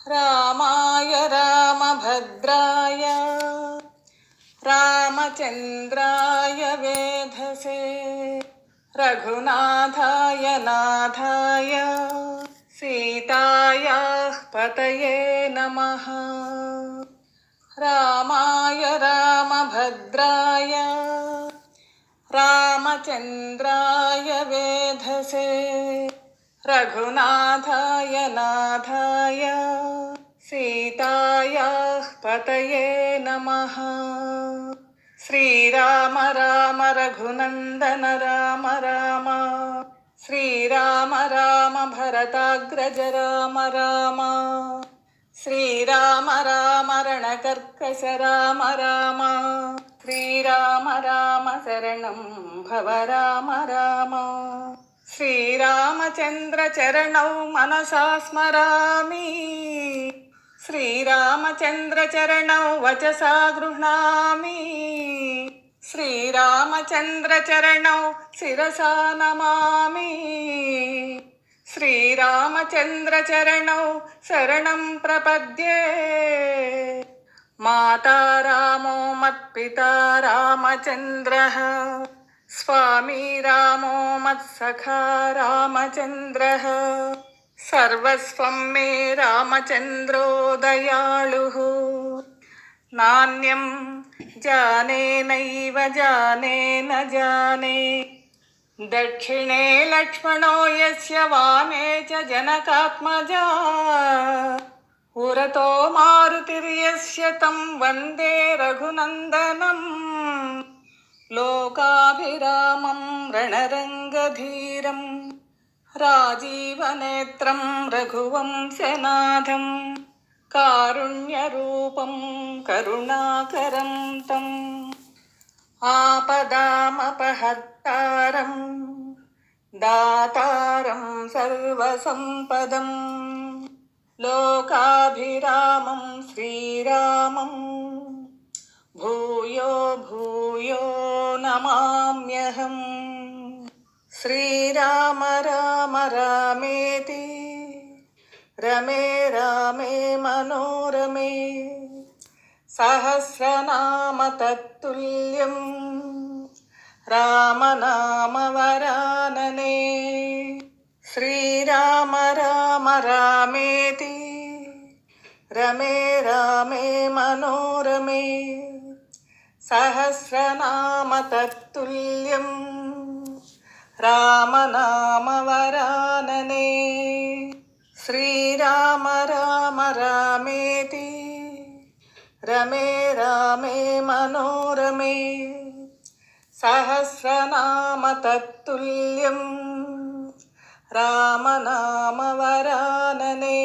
रामाय रामभद्राय रामचन्द्राय वेधसे रघुनाथाय नाथाय सीतायाः पतये नमः। रामाय रामभद्राय रामचन्द्राय वेधसे रघुनाथाय नाथाय सीतायाः पतये नमः। श्रीराम राम रघुनन्दन राम राम श्रीराम राम भरताग्रज राम राम श्रीराम राम रणकर्कश राम राम श्रीराम राम शरणं भव राम राम। श्रीरामचन्द्र चरणौ मनसा स्मरामि श्रीरामचन्द्र चरणौ वचसा गृह्णामि श्रीरामचन्द्र चरणौ शिरसा नमामि श्रीरामचन्द्र चरणौ शरणं प्रपद्ये। माता रामो मत्पिता रामचन्द्रः स्वामी रामो मत्सखा रामचन्द्रः सर्वस्वं मे रामचन्द्रो दयालुः। नान्यं जाने नैव जाने न जाने दक्षिणे लक्ष्मणो यस्य वामे च जनकात्मजा पुरतो मारुतिर्यस्य तं वन्दे रघुनन्दनम्। लोकाभिरामं रणरङ्गधीरं राजीवनेत्रं रघुवंशनाथं कारुण्यरूपं करुणाकरं तं आपदामपहर्तारं दातारं सर्वसम्पदं लोकाभिरामं श्रीरामं भूयो भूयो नमाम्यहम्। श्रीराम राम रामेति रमे रामे मनोरमे सहस्रनाम तत्तुल्यं रामनाम वरानने। श्रीराम राम रामेति रमे रामे मनोरमे सहस्रनाम तत्तुल्यं रामनाम वरानने। श्रीराम राम रामेति रमे रामे मनोरमे सहस्रनाम तत्तुल्यं रामनाम वरानने।